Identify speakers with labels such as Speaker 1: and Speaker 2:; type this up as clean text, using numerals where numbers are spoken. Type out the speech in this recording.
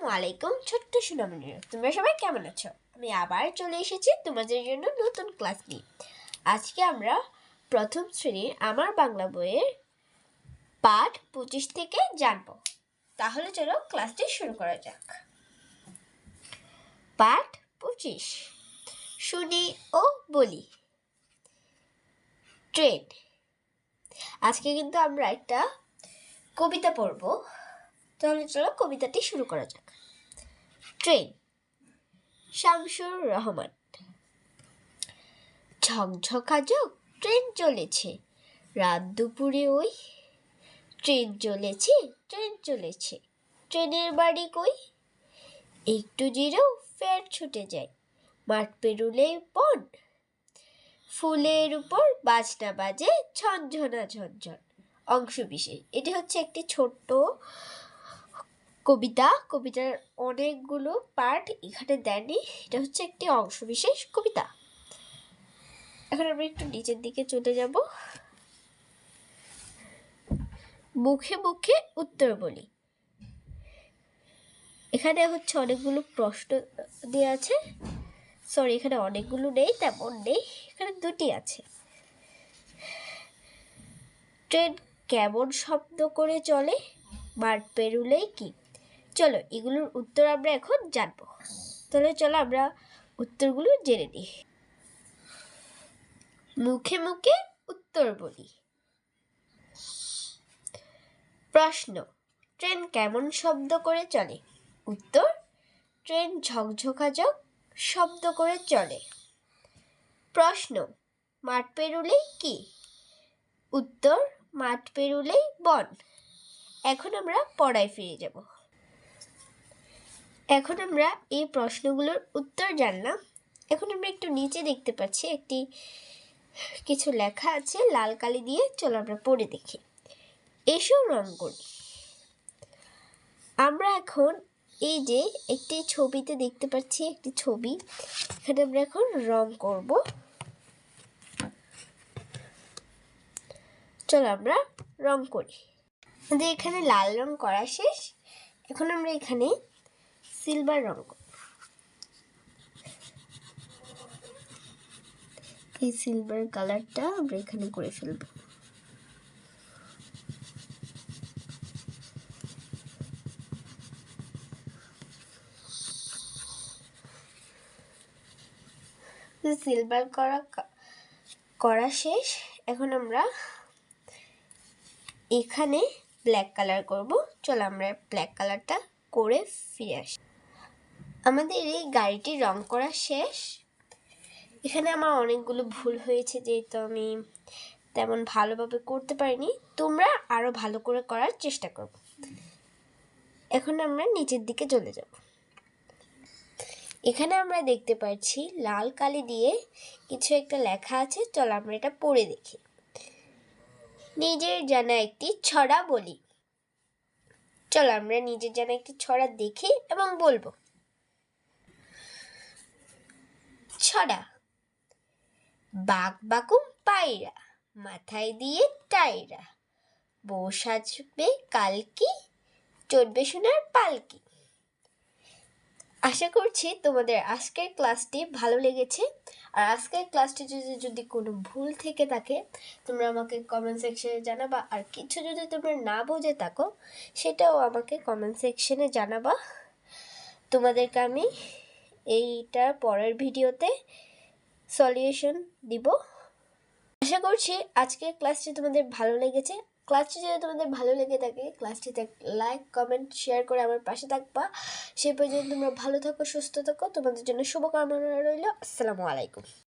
Speaker 1: আসসালামু আলাইকুম ছোট্ট সোনামণিরা, তোমরা সবাই কেমন আছো? আমি আবার চলে এসেছি তোমাদের জন্য নতুন ক্লাস নিয়ে। আজকে আমরা প্রথম শ্রেণীর আমার বাংলা বইয়ের পাঠ 25 থেকে জানবো। তাহলে চলো ক্লাসটি শুরু করা যাক। পাঠ 25, শুনি ও বলি। ট্রেন। আজকে কিন্তু আমরা একটা কবিতা পড়বো। তাহলে চলো কবিতাটি শুরু করা যাক। ট্রেন, শামসুর রহমান। ঝকঝকাঝক ট্রেন চলেছে, রাত দুপুরে ওই। ট্রেন চলেছে, ট্রেন চলেছে, ট্রেনের বাড়ি কই? একটু জিরেও ফের ছুটে যায়, মাঠ পেরুলে বন। ফুলের উপর বাজনা বাজে ঝনঝনা ঝনঝন। অংশবিশেষ। এটি হচ্ছে একটি ছোট্ট কবিতা। কবিতার অনেকগুলো পার্ট এখানে দেয়নি, এটা হচ্ছে একটি অংশবিশেষ কবিতা। এখন আমরা একটু নিচের দিকে চলে যাব। মুখে মুখে উত্তর বলি। এখানে হচ্ছে অনেকগুলো প্রশ্ন দেওয়া আছে। সরি, এখানে অনেকগুলো নেই, তেমন নেই, এখানে দুটি আছে। ট্রেন কেমন শব্দ করে চলে, মাঠ পেরুলেই কি? চলো এগুলোর উত্তর আমরা এখন জানবো। তাহলে চলো আমরা উত্তরগুলো জেনে নিই। মুখে মুখে উত্তর বলি। প্রশ্ন, ট্রেন কেমন শব্দ করে চলে? উত্তর, ট্রেন ঝকঝকাঝক শব্দ করে চলে। প্রশ্ন, মাঠ পেরুলেই কি? উত্তর, মাঠ পেরুলেই বন। এখন আমরা পড়ায় ফিরে যাব। এখন আমরা এই প্রশ্নগুলোর উত্তর জানলাম। এখন আমরা একটু নিচে দেখতে পাচ্ছি একটি কিছু লেখা আছে লাল কালি দিয়ে। চলো আমরা পড়ে দেখি। এসো রং করি। আমরা এখন এই যে একটি ছবিতে দেখতে পাচ্ছি একটি ছবি, এখানে আমরা এখন রং করব। চলো আমরা রং করি। আমাদের এখানে লাল রং করা শেষ। এখন আমরা এখানে সিলভার রং করব। এই সিলভার কালারটা আমরা এখানে করে ফেলব। সিলভার করা শেষ। এখন আমরা এখানে ব্ল্যাক কালার করব। চলো আমরা ব্ল্যাক কালারটা করে ফিরে আসি। আমাদের এই গাড়িটি রং করা শেষ। এখানে আমার অনেকগুলো ভুল হয়েছে, যেহেতু আমি তেমন ভালোভাবে করতে পারিনি। তোমরা আরও ভালো করে করার চেষ্টা করো। এখন আমরা নিচের দিকে চলে যাব। এখানে আমরা দেখতে পাচ্ছি লাল কালি দিয়ে কিছু একটা লেখা আছে। চলো আমরা এটা পড়ে দেখি। নিজের জানা একটি ছড়া বলি। চলো আমরা নিজের জানা একটি ছড়া দেখি এবং বলবো। ছড়া। বাঘ বাকুম পায়রা, মাথায় দিয়ে টায়রা, বউ সাজবে কালকি, চড়বে সোনার পালকি। আশা করছি তোমাদের আজকের ক্লাসটি ভালো লেগেছে। আর আজকের ক্লাসটি যদি কোনো ভুল থেকে থাকে তোমরা আমাকে কমেন্ট সেকশনে জানাবা। আর কিছু যদি তোমরা না বুঝে থাকো সেটাও আমাকে কমেন্ট সেকশনে জানাবা। তোমাদেরকে আমি এইটার পরের ভিডিওতে সলিউশন দিব। আশা করছি আজকের ক্লাসটি তোমাদের ভালো লেগেছে। ক্লাসটি যদি তোমাদের ভালো লেগে থাকে ক্লাসটিতে লাইক কমেন্ট শেয়ার করে আমার পাশে থাকবা। সেই পর্যন্ত তোমরা ভালো থাকো, সুস্থ থাকো। তোমাদের জন্য শুভকামনা রইল। আসসালামু আলাইকুম।